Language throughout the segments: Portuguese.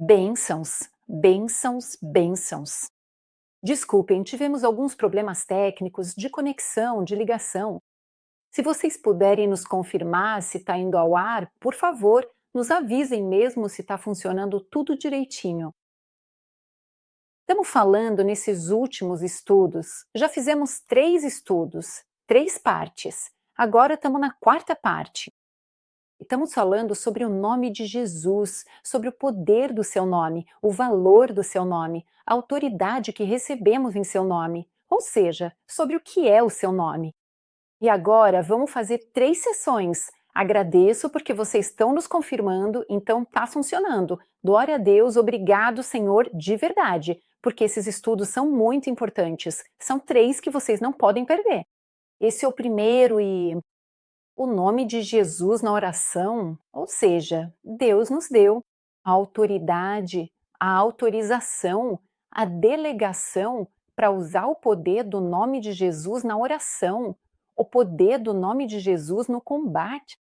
Bênçãos, bênçãos, bênçãos. Desculpem, tivemos alguns problemas técnicos de conexão, de ligação. Se vocês puderem nos confirmar se está indo ao ar, por favor, nos avisem mesmo se está funcionando tudo direitinho. Estamos falando nesses últimos estudos. Já fizemos 3 estudos, 3 partes. Agora estamos na 4ª parte. Estamos falando sobre o nome de Jesus, sobre o poder do seu nome, o valor do seu nome, a autoridade que recebemos em seu nome, ou seja, sobre o que é o seu nome. E agora vamos fazer 3 sessões. Agradeço porque vocês estão nos confirmando, então está funcionando. Glória a Deus, obrigado, Senhor, de verdade, porque esses estudos são muito importantes. São 3 que vocês não podem perder. Esse é o primeiro e o nome de Jesus na oração, ou seja, Deus nos deu a autoridade, a autorização, a delegação para usar o poder do nome de Jesus na oração, o poder do nome de Jesus no combate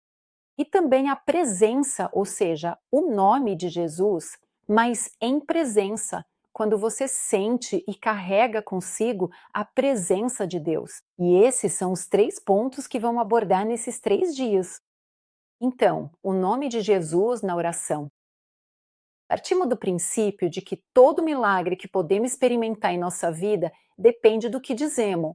e também a presença, ou seja, o nome de Jesus, mas em presença, quando você sente e carrega consigo a presença de Deus. E esses são os 3 pontos que vamos abordar nesses 3 dias. Então, o nome de Jesus na oração. Partimos do princípio de que todo milagre que podemos experimentar em nossa vida depende do que dizemos.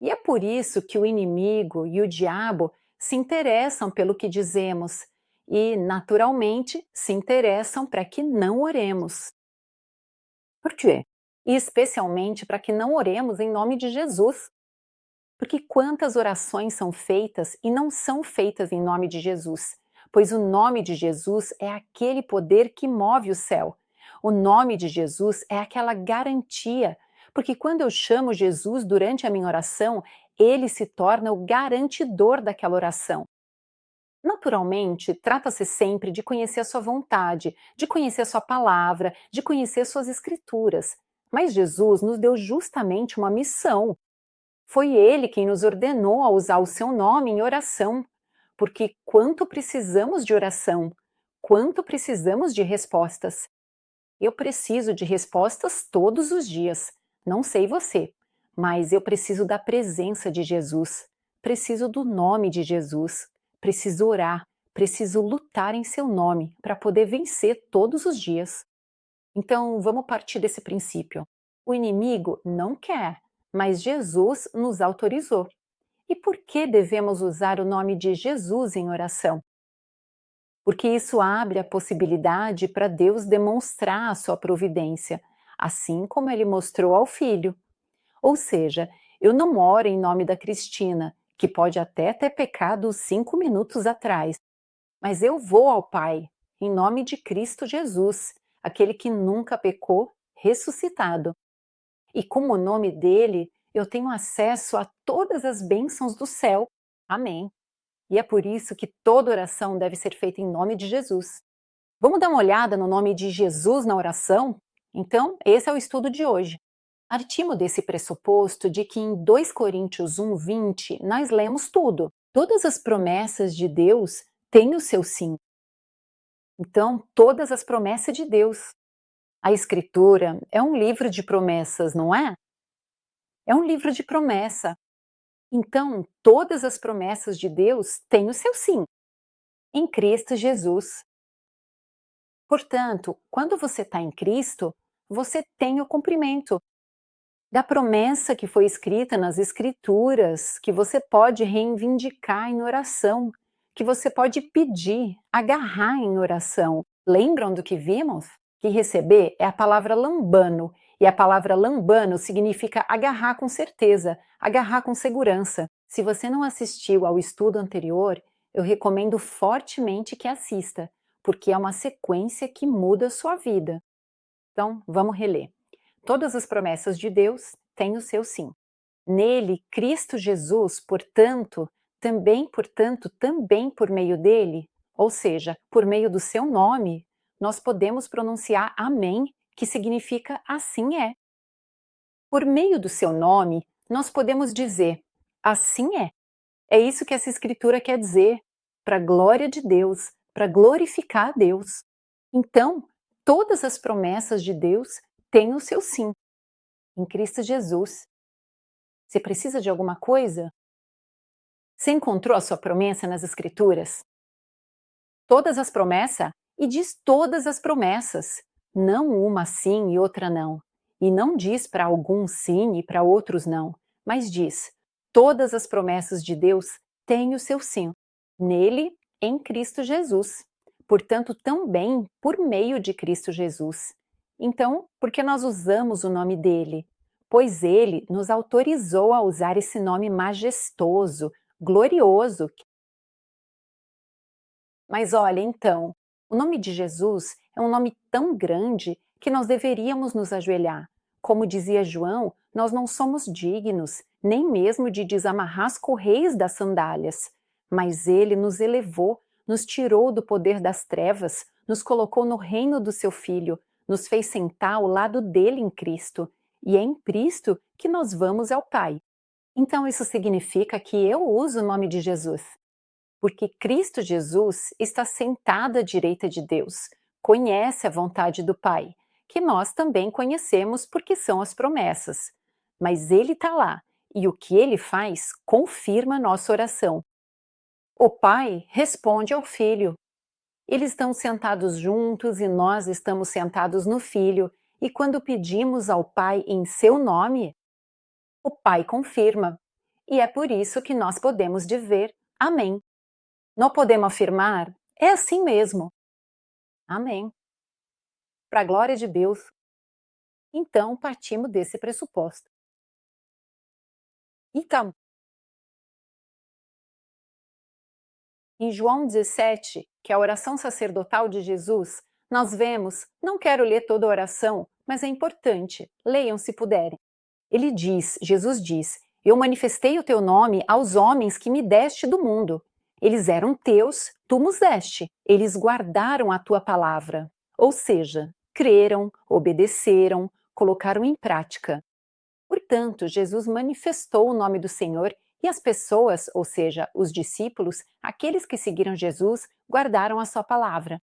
E é por isso que o inimigo e o diabo se interessam pelo que dizemos e, naturalmente, se interessam para que não oremos. Por quê? E especialmente para que não oremos em nome de Jesus. Porque quantas orações são feitas e não são feitas em nome de Jesus? Pois o nome de Jesus é aquele poder que move o céu. O nome de Jesus é aquela garantia. Porque quando eu chamo Jesus durante a minha oração, ele se torna o garantidor daquela oração. Naturalmente, trata-se sempre de conhecer a sua vontade, de conhecer a sua palavra, de conhecer suas escrituras. Mas Jesus nos deu justamente uma missão. Foi ele quem nos ordenou a usar o seu nome em oração. Porque quanto precisamos de oração, quanto precisamos de respostas. Eu preciso de respostas todos os dias. Não sei você, mas eu preciso da presença de Jesus. Preciso do nome de Jesus. Preciso orar. Preciso lutar em seu nome para poder vencer todos os dias. Então, vamos partir desse princípio. O inimigo não quer, mas Jesus nos autorizou. E por que devemos usar o nome de Jesus em oração? Porque isso abre a possibilidade para Deus demonstrar a sua providência, assim como ele mostrou ao filho. Ou seja, eu não oro em nome da Cristina, que pode até ter pecado 5 minutos atrás, mas eu vou ao Pai, em nome de Cristo Jesus, aquele que nunca pecou, ressuscitado. E com o nome dele, eu tenho acesso a todas as bênçãos do céu. Amém. E é por isso que toda oração deve ser feita em nome de Jesus. Vamos dar uma olhada no nome de Jesus na oração? Então, esse é o estudo de hoje. Partimos desse pressuposto de que em 2 Coríntios 1:20 nós lemos tudo. Todas as promessas de Deus têm o seu sim. Então, todas as promessas de Deus. A Escritura é um livro de promessas, não é? É um livro de promessa. Então, todas as promessas de Deus têm o seu sim, em Cristo Jesus. Portanto, quando você está em Cristo, você tem o cumprimento da promessa que foi escrita nas Escrituras, que você pode reivindicar em oração, que você pode pedir, agarrar em oração. Lembram do que vimos? Que receber é a palavra lambano, e a palavra lambano significa agarrar com certeza, agarrar com segurança. Se você não assistiu ao estudo anterior, eu recomendo fortemente que assista, porque é uma sequência que muda a sua vida. Então, vamos reler. Todas as promessas de Deus têm o seu sim. Nele, Cristo Jesus, também por meio dele, ou seja, por meio do seu nome, nós podemos pronunciar amém, que significa assim é. Por meio do seu nome, nós podemos dizer assim é. É isso que essa escritura quer dizer, para a glória de Deus, para glorificar a Deus. Então, todas as promessas de Deus têm o seu sim, em Cristo Jesus. Você precisa de alguma coisa? Você encontrou a sua promessa nas Escrituras? Todas as promessas? E diz todas as promessas, não uma sim e outra não. E não diz para alguns sim e para outros não, mas diz: todas as promessas de Deus têm o seu sim, nele, em Cristo Jesus. Portanto, também por meio de Cristo Jesus. Então, por que nós usamos o nome dele? Pois ele nos autorizou a usar esse nome majestoso, glorioso. Mas olha, então, o nome de Jesus é um nome tão grande que nós deveríamos nos ajoelhar. Como dizia João, nós não somos dignos, nem mesmo de desamarrar as correias das sandálias. Mas ele nos elevou, nos tirou do poder das trevas, nos colocou no reino do seu Filho, nos fez sentar ao lado dele em Cristo. E é em Cristo que nós vamos ao Pai. Então isso significa que eu uso o nome de Jesus porque Cristo Jesus está sentado à direita de Deus, conhece a vontade do Pai, que nós também conhecemos porque são as promessas. Mas Ele está lá, e o que Ele faz confirma nossa oração. O Pai responde ao Filho. Eles estão sentados juntos e nós estamos sentados no Filho, e quando pedimos ao Pai em seu nome, o Pai confirma. E é por isso que nós podemos dizer Amém. Não podemos afirmar, é assim mesmo. Amém. Para a glória de Deus. Então, partimos desse pressuposto. Então, em João 17, que é a oração sacerdotal de Jesus, nós vemos, não quero ler toda a oração, mas é importante, leiam se puderem. Ele diz, Jesus diz, eu manifestei o teu nome aos homens que me deste do mundo. Eles eram teus, tu nos deste. Eles guardaram a tua palavra. Ou seja, creram, obedeceram, colocaram em prática. Portanto, Jesus manifestou o nome do Senhor e as pessoas, ou seja, os discípulos, aqueles que seguiram Jesus, guardaram a sua palavra.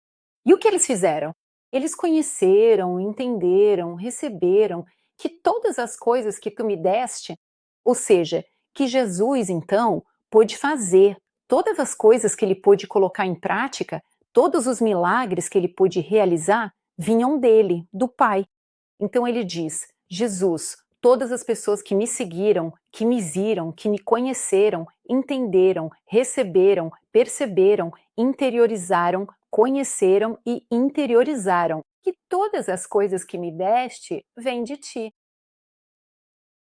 E o que eles fizeram? Eles conheceram, entenderam, receberam que todas as coisas que tu me deste, ou seja, que Jesus então pôde fazer, todas as coisas que ele pôde colocar em prática, todos os milagres que ele pôde realizar, vinham dele, do Pai. Então ele diz: Jesus, todas as pessoas que me seguiram, que me viram, que me conheceram, entenderam, receberam, perceberam, interiorizaram, conheceram e interiorizaram que todas as coisas que me deste vêm de ti.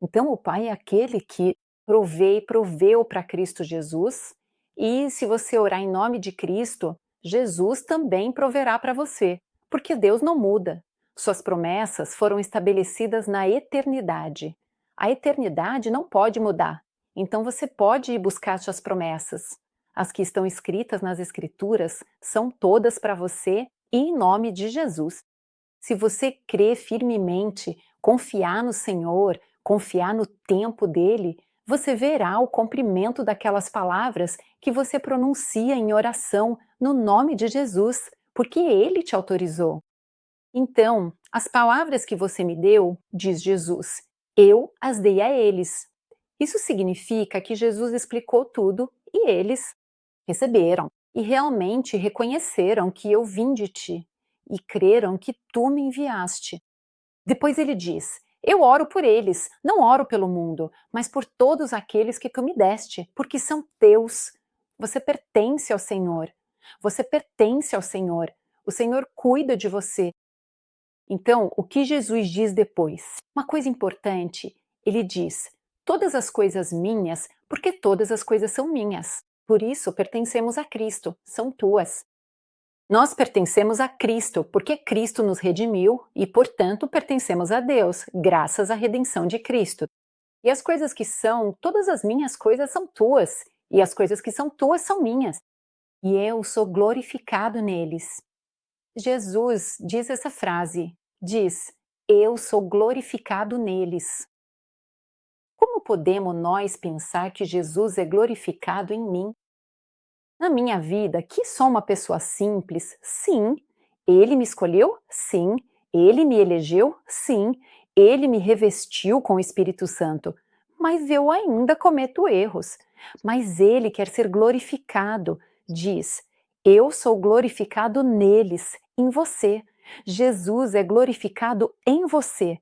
Então o Pai é aquele que provê e proveu para Cristo Jesus, e se você orar em nome de Cristo, Jesus também proverá para você, porque Deus não muda. Suas promessas foram estabelecidas na eternidade. A eternidade não pode mudar, então você pode ir buscar suas promessas. As que estão escritas nas Escrituras são todas para você e em nome de Jesus. Se você crê firmemente, confiar no Senhor, confiar no tempo dele, você verá o cumprimento daquelas palavras que você pronuncia em oração no nome de Jesus, porque ele te autorizou. Então, as palavras que você me deu, diz Jesus, eu as dei a eles. Isso significa que Jesus explicou tudo e eles receberam e realmente reconheceram que eu vim de ti e creram que tu me enviaste. Depois ele diz: eu oro por eles, não oro pelo mundo, mas por todos aqueles que tu me deste, porque são teus. Você pertence ao Senhor. Você pertence ao Senhor. O Senhor cuida de você. Então, o que Jesus diz depois? Uma coisa importante, ele diz: todas as coisas minhas, porque todas as coisas são minhas. Por isso pertencemos a Cristo, são tuas. Nós pertencemos a Cristo, porque Cristo nos redimiu e, portanto, pertencemos a Deus, graças à redenção de Cristo. E as coisas que são, todas as minhas coisas são tuas, e as coisas que são tuas são minhas. E eu sou glorificado neles. Jesus diz essa frase, diz: eu sou glorificado neles. Como podemos nós pensar que Jesus é glorificado em mim? Na minha vida, que sou uma pessoa simples, sim, Ele me escolheu? Sim. Ele me elegeu? Sim. Ele me revestiu com o Espírito Santo. Mas eu ainda cometo erros. Mas ele quer ser glorificado. Diz: Eu sou glorificado neles, em você. Jesus é glorificado em você.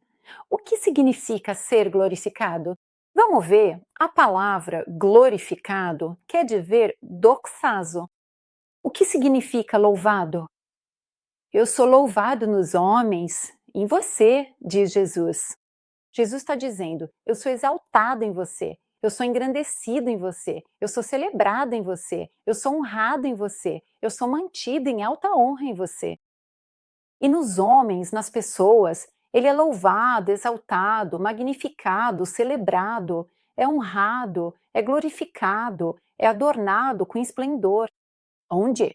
O que significa ser glorificado? Vamos ver. A palavra glorificado quer dizer doxazo. O que significa louvado? Eu sou louvado nos homens, em você, diz Jesus. Jesus está dizendo: eu sou exaltado em você, eu sou engrandecido em você, eu sou celebrado em você, eu sou honrado em você, eu sou mantido em alta honra em você. E nos homens, nas pessoas, ele é louvado, exaltado, magnificado, celebrado, é honrado, é glorificado, é adornado com esplendor. Onde?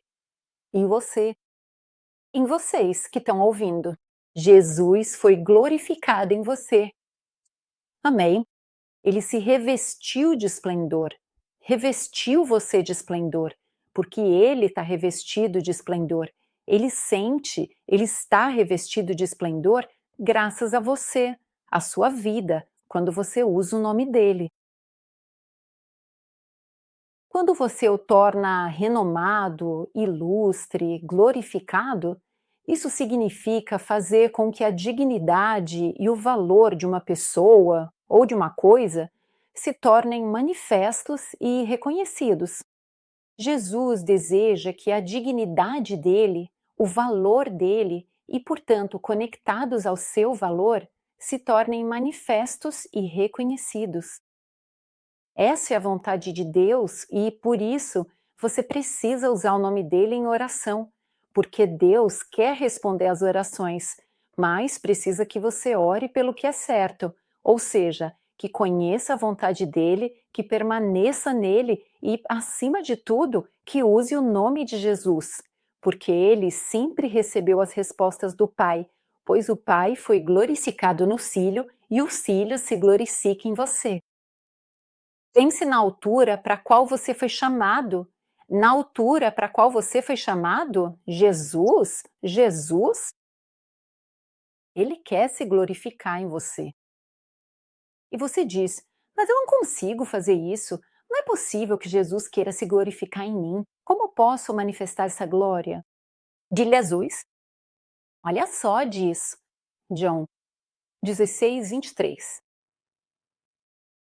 Em você. Em vocês que estão ouvindo. Jesus foi glorificado em você. Amém? Ele se revestiu de esplendor, revestiu você de esplendor, porque ele está revestido de esplendor. Ele sente, ele está revestido de esplendor graças a você, a sua vida, quando você usa o nome dele. Quando você o torna renomado, ilustre, glorificado, isso significa fazer com que a dignidade e o valor de uma pessoa ou de uma coisa se tornem manifestos e reconhecidos. Jesus deseja que a dignidade dele, o valor dele e, portanto, conectados ao seu valor, se tornem manifestos e reconhecidos. Essa é a vontade de Deus e, por isso, você precisa usar o nome dele em oração, porque Deus quer responder às orações, mas precisa que você ore pelo que é certo, ou seja, que conheça a vontade dele, que permaneça nele e, acima de tudo, que use o nome de Jesus, porque ele sempre recebeu as respostas do Pai, pois o Pai foi glorificado no Filho e o Filho se glorifica em você. Pense na altura para a qual você foi chamado. Na altura para a qual você foi chamado, Jesus, ele quer se glorificar em você. E você diz: mas eu não consigo fazer isso. Não é possível que Jesus queira se glorificar em mim. Como posso manifestar essa glória? De azuis. Olha só, diz João 16, 23.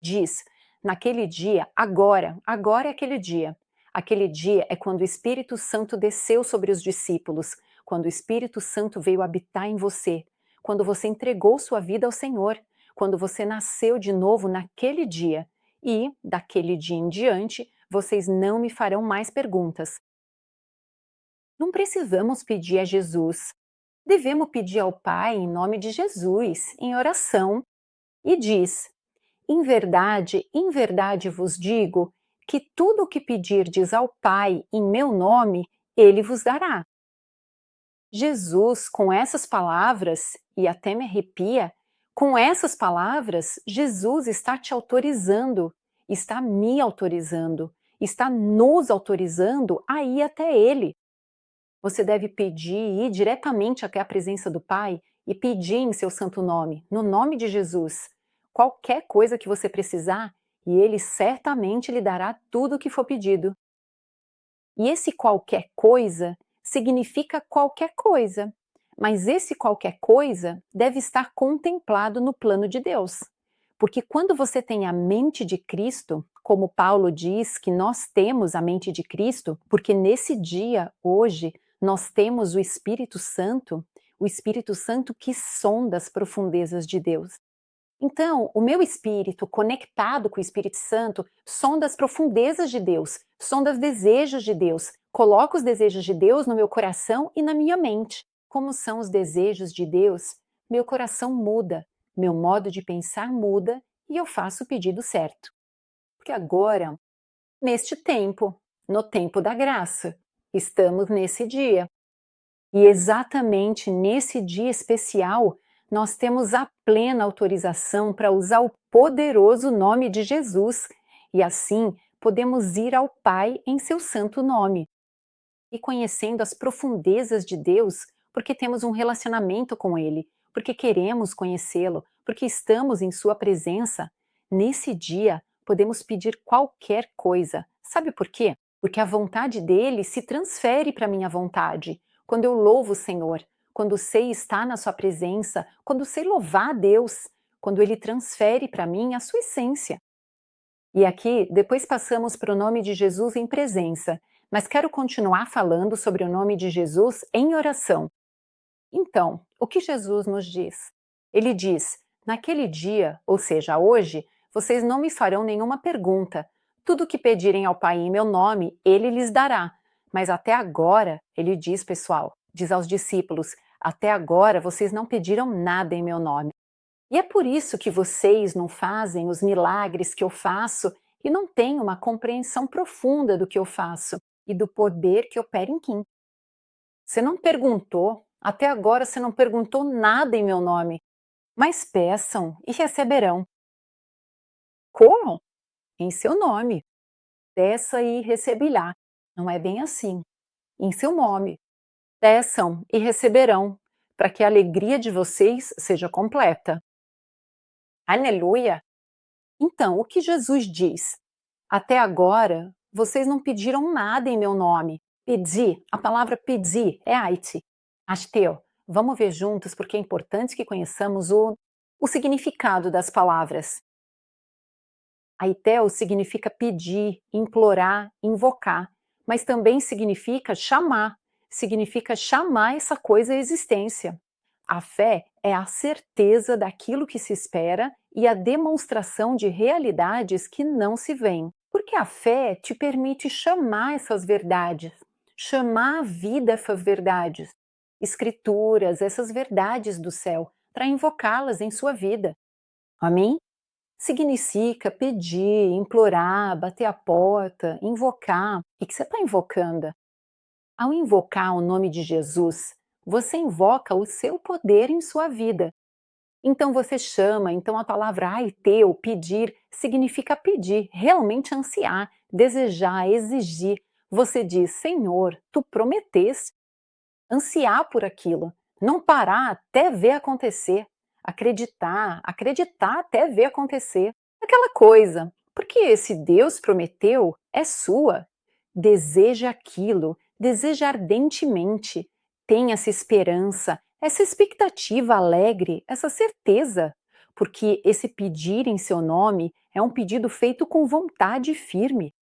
Diz: naquele dia, agora é aquele dia. Aquele dia é quando o Espírito Santo desceu sobre os discípulos, quando o Espírito Santo veio habitar em você, quando você entregou sua vida ao Senhor, quando você nasceu de novo naquele dia. E, daquele dia em diante, vocês não me farão mais perguntas. Não precisamos pedir a Jesus. Devemos pedir ao Pai em nome de Jesus, em oração. E diz: em verdade vos digo que tudo o que pedirdes ao Pai em meu nome, ele vos dará. Jesus, com essas palavras, e até me arrepia, com essas palavras, Jesus está te autorizando, está me autorizando, está nos autorizando a ir até Ele. Você deve pedir e ir diretamente até a presença do Pai e pedir em seu santo nome, no nome de Jesus, qualquer coisa que você precisar, e Ele certamente lhe dará tudo o que for pedido. E esse qualquer coisa significa qualquer coisa, mas esse qualquer coisa deve estar contemplado no plano de Deus. Porque quando você tem a mente de Cristo, como Paulo diz que nós temos a mente de Cristo, porque nesse dia, hoje, nós temos o Espírito Santo que sonda as profundezas de Deus. Então, o meu espírito, conectado com o Espírito Santo, sonda as profundezas de Deus, sonda os desejos de Deus, coloca os desejos de Deus no meu coração e na minha mente. Como são os desejos de Deus, meu coração muda, meu modo de pensar muda e eu faço o pedido certo. Porque agora, neste tempo, no tempo da graça, estamos nesse dia. E exatamente nesse dia especial, nós temos a plena autorização para usar o poderoso nome de Jesus e assim podemos ir ao Pai em seu santo nome. E conhecendo as profundezas de Deus, porque temos um relacionamento com Ele, porque queremos conhecê-lo, porque estamos em Sua presença. Nesse dia, podemos pedir qualquer coisa. Sabe por quê? Porque a vontade dele se transfere para a minha vontade. Quando eu louvo o Senhor, quando sei estar na Sua presença, quando sei louvar a Deus, quando Ele transfere para mim a sua essência. E aqui, depois passamos para o nome de Jesus em presença, mas quero continuar falando sobre o nome de Jesus em oração. Então, o que Jesus nos diz? Ele diz: naquele dia, ou seja, hoje, vocês não me farão nenhuma pergunta. Tudo o que pedirem ao Pai em meu nome, ele lhes dará. Mas até agora, ele diz, pessoal, diz aos discípulos: até agora vocês não pediram nada em meu nome. E é por isso que vocês não fazem os milagres que eu faço e não têm uma compreensão profunda do que eu faço e do poder que opera em mim. Você não perguntou, até agora você não perguntou nada em meu nome, mas peçam e receberão. Como? Em seu nome. Peça e receberá. Não é bem assim. Em seu nome. Peçam e receberão, para que a alegria de vocês seja completa. Aleluia! Então, o que Jesus diz? Até agora, vocês não pediram nada em meu nome. Pedir, a palavra pedir é aite. Asteu, vamos ver juntos porque é importante que conheçamos o significado das palavras. Aitel significa pedir, implorar, invocar, mas também significa chamar essa coisa à existência. A fé é a certeza daquilo que se espera e a demonstração de realidades que não se veem. Porque a fé te permite chamar essas verdades, chamar à vida essas verdades, escrituras, essas verdades do céu, para invocá-las em sua vida. Amém? Significa pedir, implorar, bater a porta, invocar. O que você está invocando? Ao invocar o nome de Jesus, você invoca o seu poder em sua vida. Então você chama, então a palavra aiteu, pedir, significa pedir, realmente ansiar, desejar, exigir. Você diz, Senhor, tu prometeste, ansiar por aquilo, não parar até ver acontecer, acreditar até ver acontecer. Aquela coisa, porque esse Deus prometeu é sua. Deseja aquilo, deseja ardentemente, tenha essa esperança, essa expectativa alegre, essa certeza, porque esse pedir em seu nome é um pedido feito com vontade firme.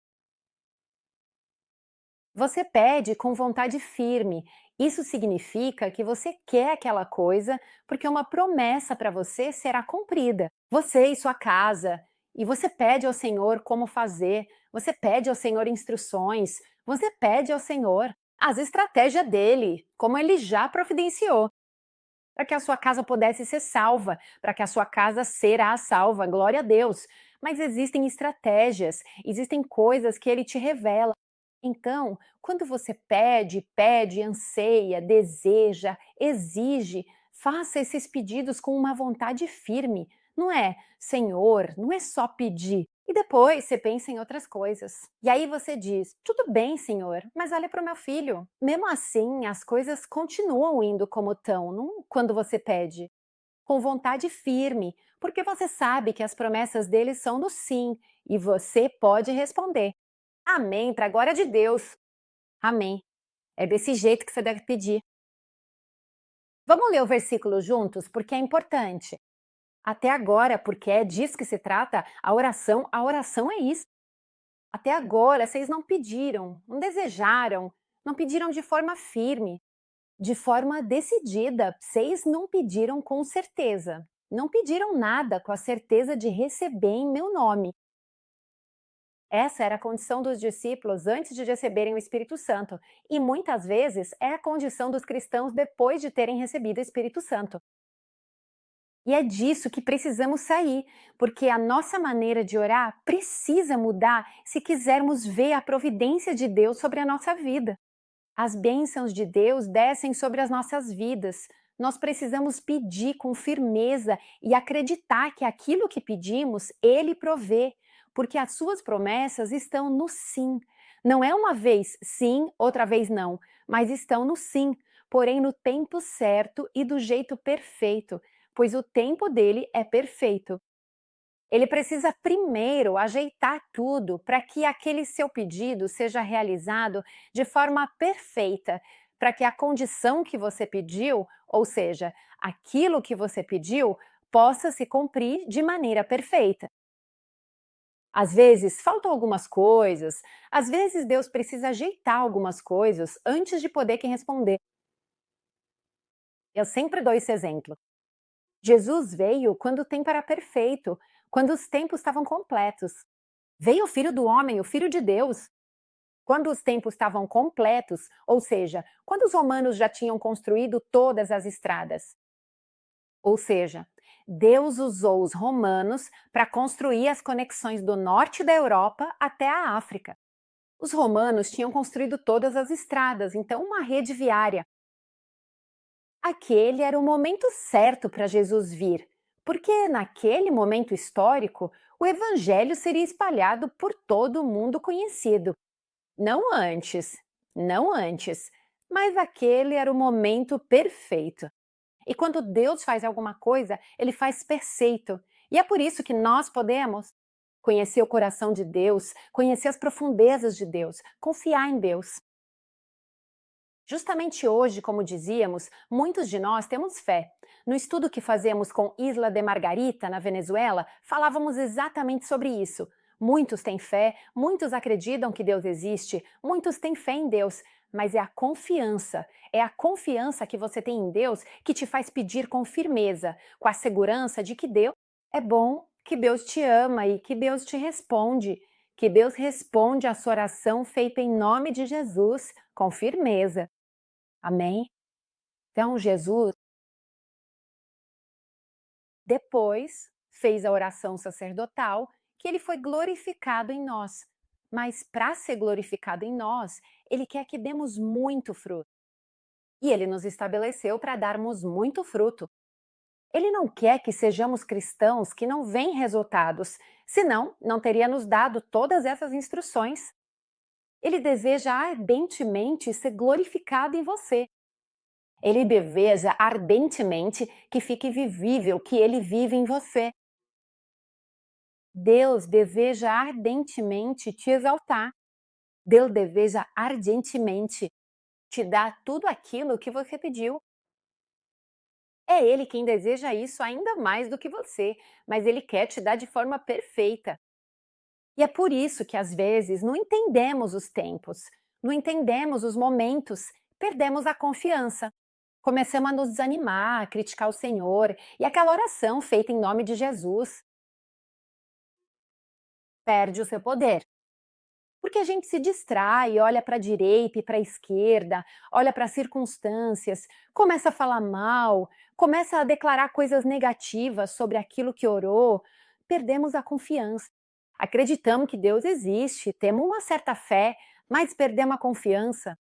Você pede com vontade firme. Isso significa que você quer aquela coisa porque uma promessa para você será cumprida. Você e sua casa. E você pede ao Senhor como fazer, você pede ao Senhor instruções, você pede ao Senhor as estratégias dele, como ele já providenciou, para que a sua casa pudesse ser salva, para que a sua casa será salva, glória a Deus. Mas existem estratégias, existem coisas que ele te revela. Então, quando você pede, anseia, deseja, exige, faça esses pedidos com uma vontade firme. Não é, Senhor, não é só pedir. E depois você pensa em outras coisas. E aí você diz: tudo bem, Senhor, mas olha para o meu filho. Mesmo assim, as coisas continuam indo como estão, não quando você pede. Com vontade firme, porque você sabe que as promessas dele são do sim e você pode responder. Amém, para a glória de Deus. Amém. É desse jeito que você deve pedir. Vamos ler o versículo juntos, porque é importante. Até agora, porque é disso que se trata, a oração é isso. Até agora, vocês não pediram, não desejaram, não pediram de forma firme, de forma decidida. Vocês não pediram com certeza. Não pediram nada com a certeza de receber em meu nome. Essa era a condição dos discípulos antes de receberem o Espírito Santo, e muitas vezes é a condição dos cristãos depois de terem recebido o Espírito Santo. E é disso que precisamos sair, porque a nossa maneira de orar precisa mudar se quisermos ver a providência de Deus sobre a nossa vida. As bênçãos de Deus descem sobre as nossas vidas. Nós precisamos pedir com firmeza e acreditar que aquilo que pedimos, Ele provê, porque as suas promessas estão no sim. Não é uma vez sim, outra vez não, mas estão no sim, porém no tempo certo e do jeito perfeito, pois o tempo dele é perfeito. Ele precisa primeiro ajeitar tudo para que aquele seu pedido seja realizado de forma perfeita, para que a condição que você pediu, ou seja, aquilo que você pediu, possa se cumprir de maneira perfeita. Às vezes faltam algumas coisas, às vezes Deus precisa ajeitar algumas coisas antes de poder que responder. Eu sempre dou esse exemplo. Jesus veio quando o tempo era perfeito, quando os tempos estavam completos. Veio o Filho do Homem, o Filho de Deus, quando os tempos estavam completos, ou seja, quando os romanos já tinham construído todas as estradas. Ou seja, Deus usou os romanos para construir as conexões do norte da Europa até a África. Os romanos tinham construído todas as estradas, então uma rede viária. Aquele era o momento certo para Jesus vir, porque naquele momento histórico, o evangelho seria espalhado por todo o mundo conhecido. Não antes, não antes, mas aquele era o momento perfeito. E quando Deus faz alguma coisa, ele faz perfeito. E é por isso que nós podemos conhecer o coração de Deus, conhecer as profundezas de Deus, confiar em Deus. Justamente hoje, como dizíamos, muitos de nós temos fé. No estudo que fazemos com Isla de Margarita, na Venezuela, falávamos exatamente sobre isso. Muitos têm fé, muitos acreditam que Deus existe, muitos têm fé em Deus, mas é a confiança que você tem em Deus que te faz pedir com firmeza, com a segurança de que Deus é bom, que Deus te ama e que Deus te responde, que Deus responde a sua oração feita em nome de Jesus, com firmeza. Amém? Então, Jesus depois fez a oração sacerdotal, que ele foi glorificado em nós. Mas para ser glorificado em nós, ele quer que demos muito fruto. E ele nos estabeleceu para darmos muito fruto. Ele não quer que sejamos cristãos que não veem resultados, senão não teria nos dado todas essas instruções. Ele deseja ardentemente ser glorificado em você. Ele deseja ardentemente que fique vivível, que ele vive em você. Deus deseja ardentemente te exaltar. Deus deseja ardentemente te dar tudo aquilo que você pediu. É Ele quem deseja isso ainda mais do que você, mas Ele quer te dar de forma perfeita. E é por isso que às vezes não entendemos os tempos, não entendemos os momentos, perdemos a confiança. Começamos a nos desanimar, a criticar o Senhor, e aquela oração feita em nome de Jesus perde o seu poder. Porque a gente se distrai, olha para a direita e para a esquerda, olha para as circunstâncias, começa a falar mal, começa a declarar coisas negativas sobre aquilo que orou, perdemos a confiança. Acreditamos que Deus existe, temos uma certa fé, mas perdemos a confiança.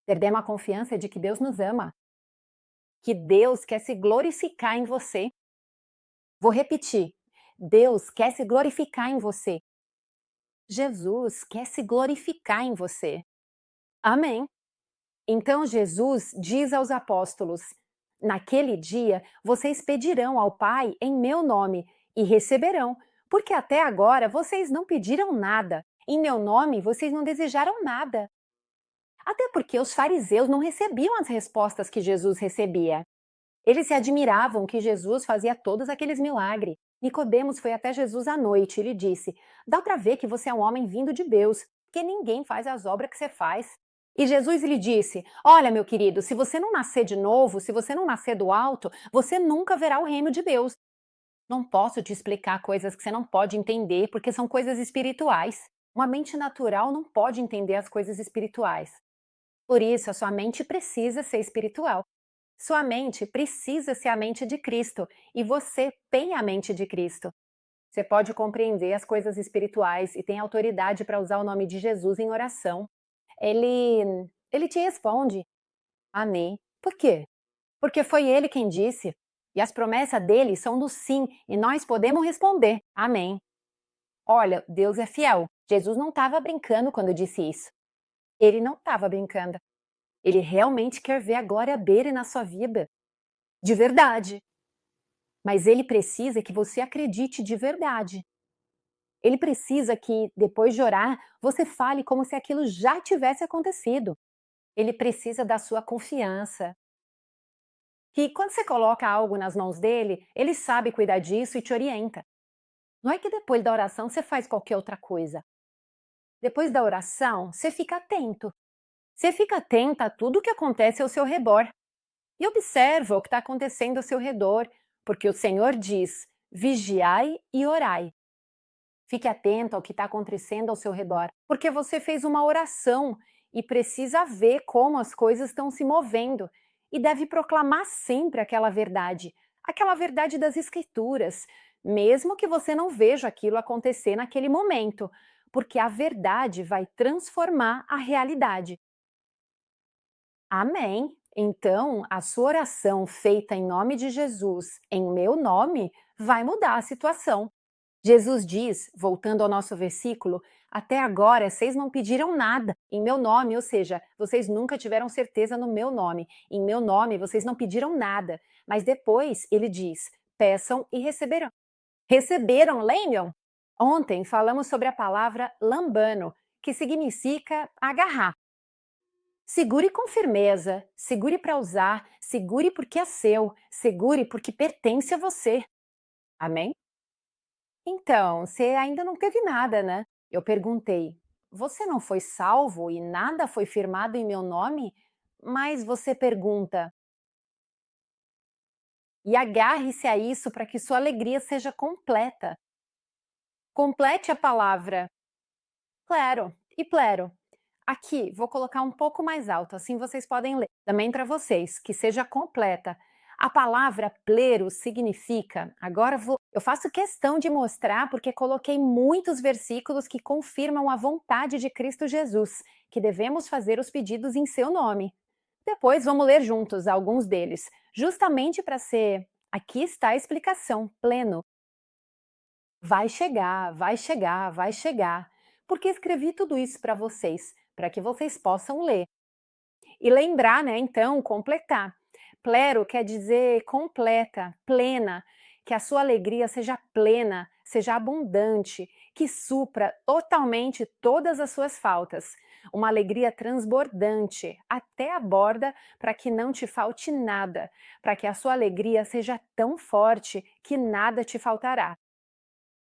Perdemos a confiança de que Deus nos ama, que Deus quer se glorificar em você. Vou repetir: Deus quer se glorificar em você. Jesus quer se glorificar em você. Amém. Então Jesus diz aos apóstolos: naquele dia vocês pedirão ao Pai em meu nome e receberão, porque até agora vocês não pediram nada. Em meu nome vocês não desejaram nada. Até porque os fariseus não recebiam as respostas que Jesus recebia. Eles se admiravam que Jesus fazia todos aqueles milagres. Nicodemos foi até Jesus à noite e lhe disse: dá para ver que você é um homem vindo de Deus, porque ninguém faz as obras que você faz. E Jesus lhe disse: olha, meu querido, se você não nascer de novo, se você não nascer do alto, você nunca verá o reino de Deus. Não posso te explicar coisas que você não pode entender, porque são coisas espirituais. Uma mente natural não pode entender as coisas espirituais. Por isso, a sua mente precisa ser espiritual. Sua mente precisa ser a mente de Cristo e você tem a mente de Cristo. Você pode compreender as coisas espirituais e tem autoridade para usar o nome de Jesus em oração. Ele te responde. Amém. Por quê? Porque foi ele quem disse. E as promessas dele são do sim e nós podemos responder. Amém. Olha, Deus é fiel. Jesus não estava brincando quando disse isso. Ele não estava brincando. Ele realmente quer ver a glória dele na sua vida, de verdade. Mas ele precisa que você acredite de verdade. Ele precisa que, depois de orar, você fale como se aquilo já tivesse acontecido. Ele precisa da sua confiança. Que quando você coloca algo nas mãos dele, ele sabe cuidar disso e te orienta. Não é que depois da oração você faz qualquer outra coisa. Depois da oração, você fica atento. Você fica atenta a tudo o que acontece ao seu redor. E observa o que está acontecendo ao seu redor, porque o Senhor diz: vigiai e orai. Fique atento ao que está acontecendo ao seu redor, porque você fez uma oração e precisa ver como as coisas estão se movendo e deve proclamar sempre aquela verdade das Escrituras, mesmo que você não veja aquilo acontecer naquele momento, porque a verdade vai transformar a realidade. Amém. Então, a sua oração feita em nome de Jesus, em meu nome, vai mudar a situação. Jesus diz, voltando ao nosso versículo, até agora vocês não pediram nada em meu nome, ou seja, vocês nunca tiveram certeza no meu nome. Em meu nome vocês não pediram nada. Mas depois ele diz, peçam e receberão. Receberam, lembram? Ontem falamos sobre a palavra lambano, que significa agarrar. Segure com firmeza, segure para usar, segure porque é seu, segure porque pertence a você. Amém? Então, você ainda não teve nada, né? Eu perguntei: você não foi salvo e nada foi firmado em meu nome? Mas você pergunta, e agarre-se a isso para que sua alegria seja completa. Complete a palavra plero e plero. Aqui, vou colocar um pouco mais alto, assim vocês podem ler. Também para vocês, que seja completa. A palavra plero significa, eu faço questão de mostrar porque coloquei muitos versículos que confirmam a vontade de Cristo Jesus, que devemos fazer os pedidos em seu nome. Depois vamos ler juntos alguns deles, justamente para ser, aqui está a explicação, pleno. Vai chegar, vai chegar, vai chegar. Porque escrevi tudo isso para que vocês possam ler. E lembrar, né, então, completar. Plero quer dizer completa, plena, que a sua alegria seja plena, seja abundante, que supra totalmente todas as suas faltas. Uma alegria transbordante, até a borda, para que não te falte nada, para que a sua alegria seja tão forte que nada te faltará.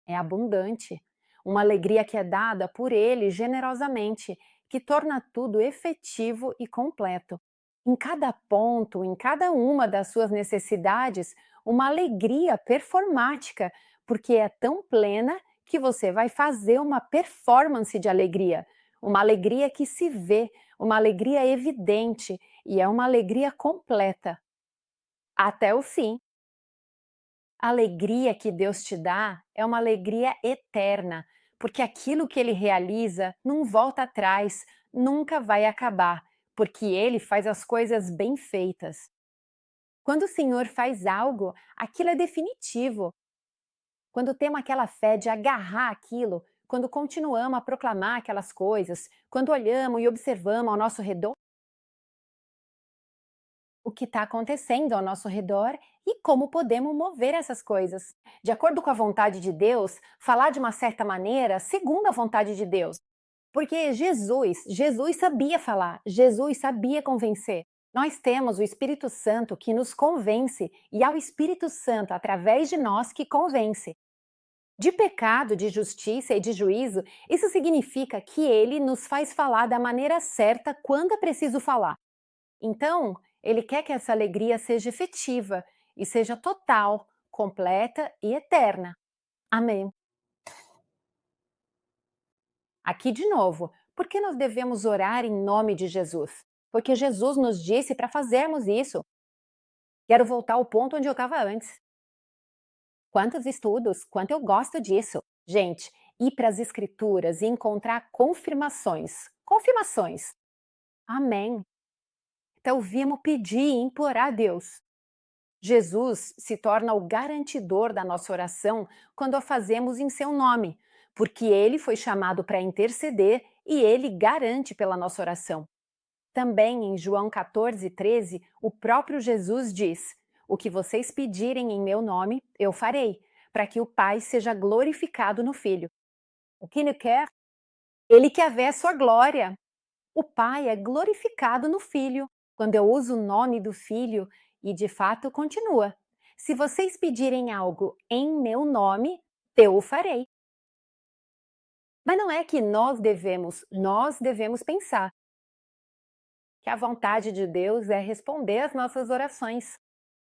É abundante, uma alegria que é dada por Ele generosamente, que torna tudo efetivo e completo. Em cada ponto, em cada uma das suas necessidades, uma alegria performática, porque é tão plena que você vai fazer uma performance de alegria, uma alegria que se vê, uma alegria evidente e é uma alegria completa, até o fim. A alegria que Deus te dá é uma alegria eterna, porque aquilo que Ele realiza não volta atrás, nunca vai acabar, porque Ele faz as coisas bem feitas. Quando o Senhor faz algo, aquilo é definitivo. Quando temos aquela fé de agarrar aquilo, quando continuamos a proclamar aquelas coisas, quando olhamos e observamos ao nosso redor, o que está acontecendo ao nosso redor e como podemos mover essas coisas. De acordo com a vontade de Deus, falar de uma certa maneira segundo a vontade de Deus. Porque Jesus sabia falar, Jesus sabia convencer. Nós temos o Espírito Santo que nos convence e é o Espírito Santo, através de nós, que convence. De pecado, de justiça e de juízo, isso significa que ele nos faz falar da maneira certa quando é preciso falar. Então, ele quer que essa alegria seja efetiva e seja total, completa e eterna. Amém. Aqui de novo, por que nós devemos orar em nome de Jesus? Porque Jesus nos disse para fazermos isso. Quero voltar ao ponto onde eu estava antes. Quantos estudos, quanto eu gosto disso. Gente, ir para as escrituras e encontrar confirmações. Confirmações. Amém. Então, viemos pedir e implorar a Deus. Jesus se torna o garantidor da nossa oração quando a fazemos em seu nome, porque ele foi chamado para interceder e ele garante pela nossa oração. Também em João 14:13, o próprio Jesus diz: "O que vocês pedirem em meu nome, eu farei, para que o Pai seja glorificado no Filho." O que ele quer? Ele quer ver a sua glória. O Pai é glorificado no Filho, quando eu uso o nome do Filho, e de fato continua: "Se vocês pedirem algo em meu nome, eu o farei." Mas não é que nós devemos pensar que a vontade de Deus é responder às nossas orações.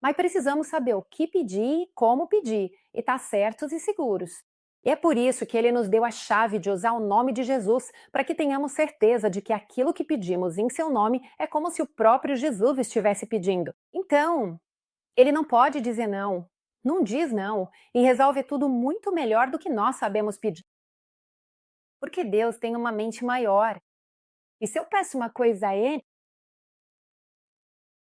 Mas precisamos saber o que pedir e como pedir, e estar certos e seguros. E é por isso que ele nos deu a chave de usar o nome de Jesus, para que tenhamos certeza de que aquilo que pedimos em seu nome é como se o próprio Jesus estivesse pedindo. Então, ele não pode dizer não, não diz não, e resolve tudo muito melhor do que nós sabemos pedir. Porque Deus tem uma mente maior. E se eu peço uma coisa a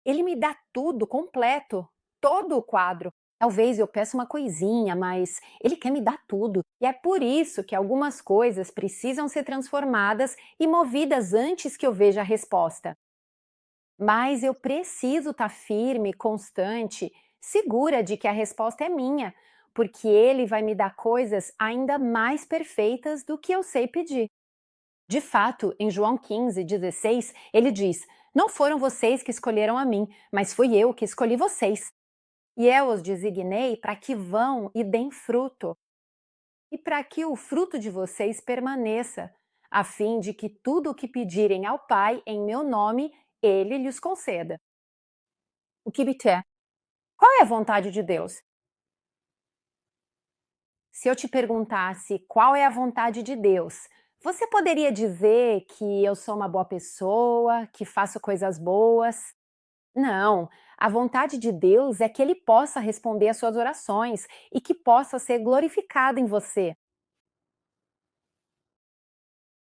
ele me dá tudo completo, todo o quadro. Talvez eu peça uma coisinha, mas ele quer me dar tudo. E é por isso que algumas coisas precisam ser transformadas e movidas antes que eu veja a resposta. Mas eu preciso estar firme, constante, segura de que a resposta é minha, porque ele vai me dar coisas ainda mais perfeitas do que eu sei pedir. De fato, em João 15:16, ele diz: "Não foram vocês que escolheram a mim, mas fui eu que escolhi vocês. E eu os designei para que vão e deem fruto, e para que o fruto de vocês permaneça, a fim de que tudo o que pedirem ao Pai em meu nome, ele lhes conceda." O que quer? Qual é a vontade de Deus? Se eu te perguntasse qual é a vontade de Deus, você poderia dizer que eu sou uma boa pessoa, que faço coisas boas? Não, a vontade de Deus é que Ele possa responder às suas orações e que possa ser glorificado em você.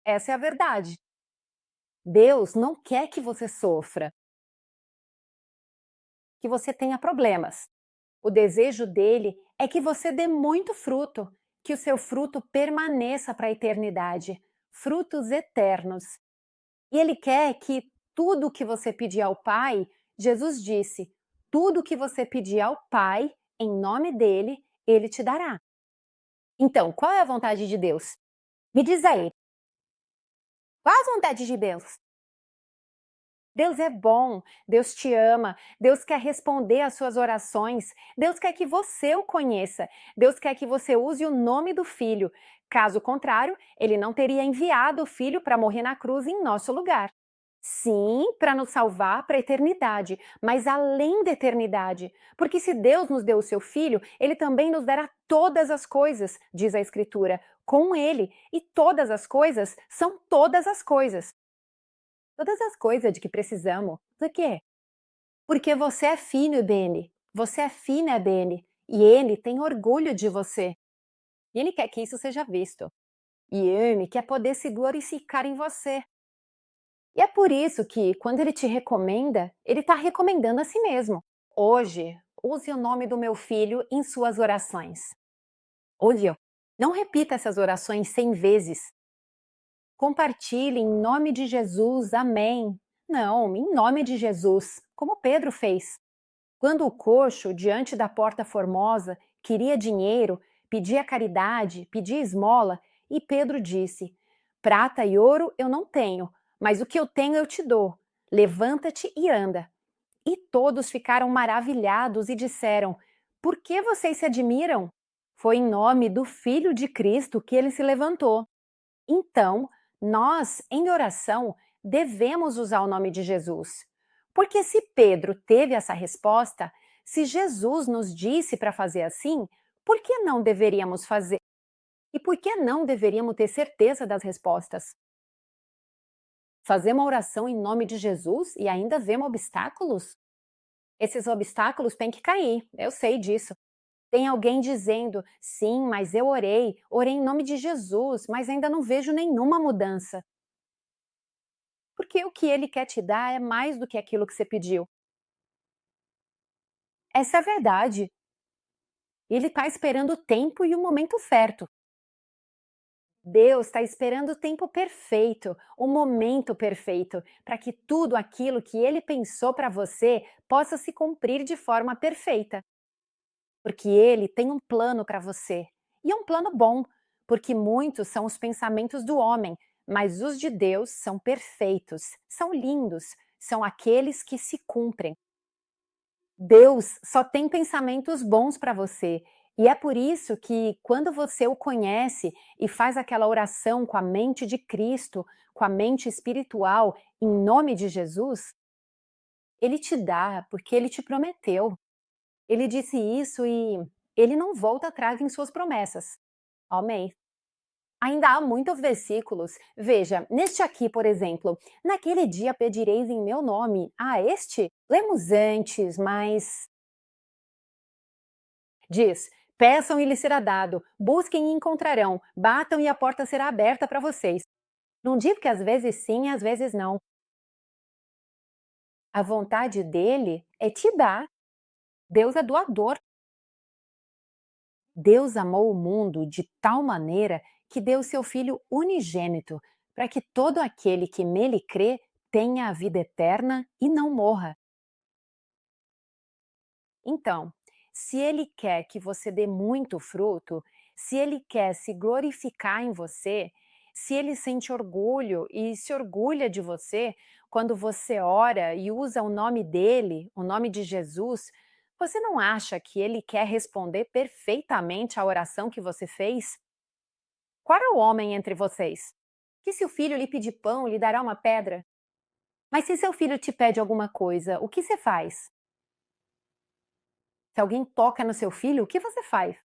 Essa é a verdade. Deus não quer que você sofra, que você tenha problemas. O desejo dele é que você dê muito fruto, que o seu fruto permaneça para a eternidade, frutos eternos. E ele quer que tudo o que você pedir ao Pai, Jesus disse: tudo o que você pedir ao Pai, em nome dele, ele te dará. Então, qual é a vontade de Deus? Me diz aí, qual é a vontade de Deus? Deus é bom, Deus te ama, Deus quer responder às suas orações, Deus quer que você o conheça, Deus quer que você use o nome do Filho. Caso contrário, ele não teria enviado o Filho para morrer na cruz em nosso lugar. Sim, para nos salvar para a eternidade, mas além da eternidade. Porque se Deus nos deu o seu Filho, ele também nos dará todas as coisas, diz a Escritura, com ele. E todas as coisas são todas as coisas. Todas as coisas de que precisamos. Por quê? Porque você é filho dele. Você é filha dele. E ele tem orgulho de você. E ele quer que isso seja visto. E ele quer poder se glorificar em você. E é por isso que, quando ele te recomenda, ele está recomendando a si mesmo. Hoje, use o nome do meu filho em suas orações. Ouviu? Não repita essas orações 100 vezes. Compartilhe em nome de Jesus, amém. Não, em nome de Jesus, como Pedro fez. Quando o coxo, diante da porta formosa, queria dinheiro, pedia caridade, pedia esmola, e Pedro disse: "Prata e ouro eu não tenho, mas o que eu tenho eu te dou. Levanta-te e anda." E todos ficaram maravilhados e disseram: "Por que vocês se admiram?" Foi em nome do Filho de Cristo que ele se levantou. Então, nós, em oração, devemos usar o nome de Jesus. Porque se Pedro teve essa resposta, se Jesus nos disse para fazer assim, por que não deveríamos fazer? E por que não deveríamos ter certeza das respostas? Fazer uma oração em nome de Jesus e ainda vemos obstáculos? Esses obstáculos têm que cair, eu sei disso. Tem alguém dizendo: "Sim, mas eu orei em nome de Jesus, mas ainda não vejo nenhuma mudança." Porque o que ele quer te dar é mais do que aquilo que você pediu. Essa é a verdade. Ele está esperando o tempo e o momento certo. Deus está esperando o tempo perfeito, o momento perfeito, para que tudo aquilo que Ele pensou para você possa se cumprir de forma perfeita. Porque Ele tem um plano para você. E é um plano bom, porque muitos são os pensamentos do homem, mas os de Deus são perfeitos, são lindos, são aqueles que se cumprem. Deus só tem pensamentos bons para você. E é por isso que, quando você o conhece e faz aquela oração com a mente de Cristo, com a mente espiritual, em nome de Jesus, Ele te dá, porque Ele te prometeu. Ele disse isso e Ele não volta atrás em suas promessas. Amém. Ainda há muitos versículos. Veja, neste aqui, por exemplo, naquele dia pedireis em meu nome. Ah, este? Lemos antes, mas diz: peçam e lhes será dado, busquem e encontrarão, batam e a porta será aberta para vocês. Não digo que às vezes sim e às vezes não. A vontade dele é te dar. Deus é doador. Deus amou o mundo de tal maneira que deu seu Filho unigênito, para que todo aquele que nele crê tenha a vida eterna e não morra. Então, se Ele quer que você dê muito fruto, se Ele quer se glorificar em você, se Ele sente orgulho e se orgulha de você quando você ora e usa o nome dele, o nome de Jesus, você não acha que Ele quer responder perfeitamente à oração que você fez? Qual é o homem entre vocês? Que se o filho lhe pedir pão, lhe dará uma pedra? Mas se seu filho te pede alguma coisa, o que você faz? Se alguém toca no seu filho, o que você faz?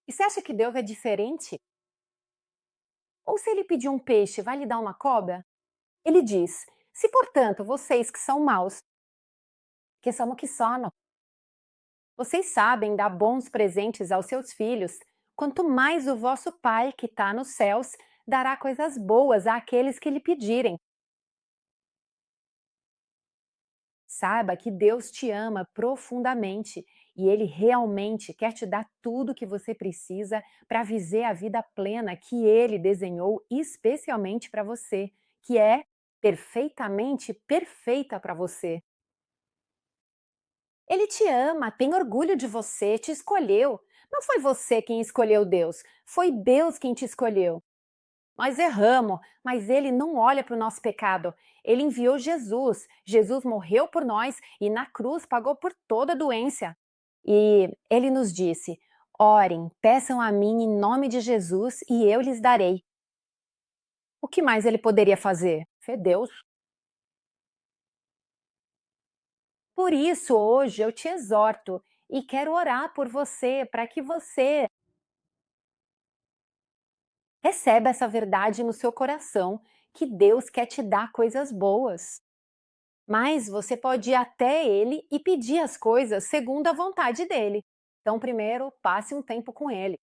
E você acha que Deus é diferente? Ou se ele pedir um peixe, vai lhe dar uma cobra? Ele diz: se portanto vocês que são maus, que somos que sono, vocês sabem dar bons presentes aos seus filhos, quanto mais o vosso Pai que está nos céus dará coisas boas àqueles que lhe pedirem. Saiba que Deus te ama profundamente e Ele realmente quer te dar tudo o que você precisa para viver a vida plena que Ele desenhou especialmente para você, que é perfeitamente perfeita para você. Ele te ama, tem orgulho de você, te escolheu. Não foi você quem escolheu Deus, foi Deus quem te escolheu. Nós erramos, mas Ele não olha para o nosso pecado. Ele enviou Jesus. Jesus morreu por nós e na cruz pagou por toda doença. E Ele nos disse: orem, peçam a mim em nome de Jesus e eu lhes darei. O que mais Ele poderia fazer? Foi Deus. Por isso, hoje eu te exorto e quero orar por você para que você receba essa verdade no seu coração, que Deus quer te dar coisas boas. Mas você pode ir até ele e pedir as coisas segundo a vontade dele. Então, primeiro, passe um tempo com ele.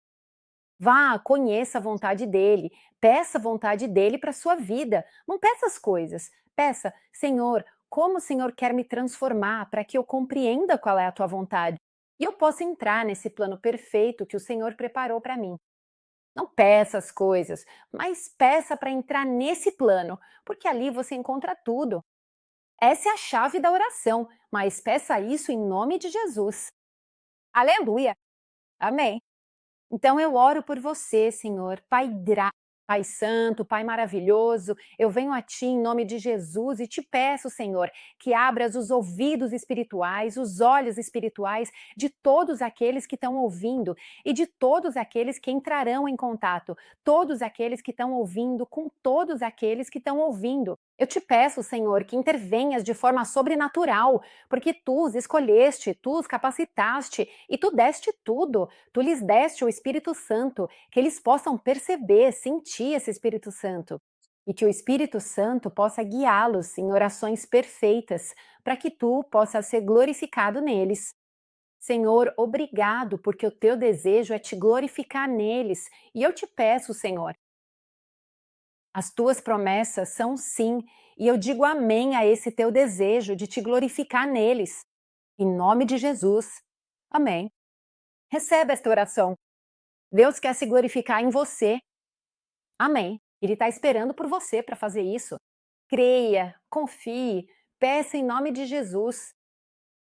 Vá, conheça a vontade dele, peça a vontade dele para a sua vida. Não peça as coisas. Peça, Senhor, como o Senhor quer me transformar para que eu compreenda qual é a tua vontade e eu possa entrar nesse plano perfeito que o Senhor preparou para mim. Não peça as coisas, mas peça para entrar nesse plano, porque ali você encontra tudo. Essa é a chave da oração, mas peça isso em nome de Jesus. Aleluia! Amém. Então eu oro por você, Senhor, Pai Santo, Pai maravilhoso, eu venho a Ti em nome de Jesus e te peço, Senhor, que abras os ouvidos espirituais, os olhos espirituais de todos aqueles que estão ouvindo e de todos aqueles que entrarão em contato, todos aqueles que estão ouvindo com todos aqueles que estão ouvindo. Eu te peço, Senhor, que intervenhas de forma sobrenatural, porque tu os escolheste, tu os capacitaste e tu deste tudo. Tu lhes deste o Espírito Santo, que eles possam perceber, sentir esse Espírito Santo. E que o Espírito Santo possa guiá-los em orações perfeitas, para que tu possas ser glorificado neles. Senhor, obrigado, porque o teu desejo é te glorificar neles. E eu te peço, Senhor, as tuas promessas são sim, e eu digo amém a esse teu desejo de te glorificar neles. Em nome de Jesus. Amém. Receba esta oração. Deus quer se glorificar em você. Amém. Ele está esperando por você para fazer isso. Creia, confie, peça em nome de Jesus.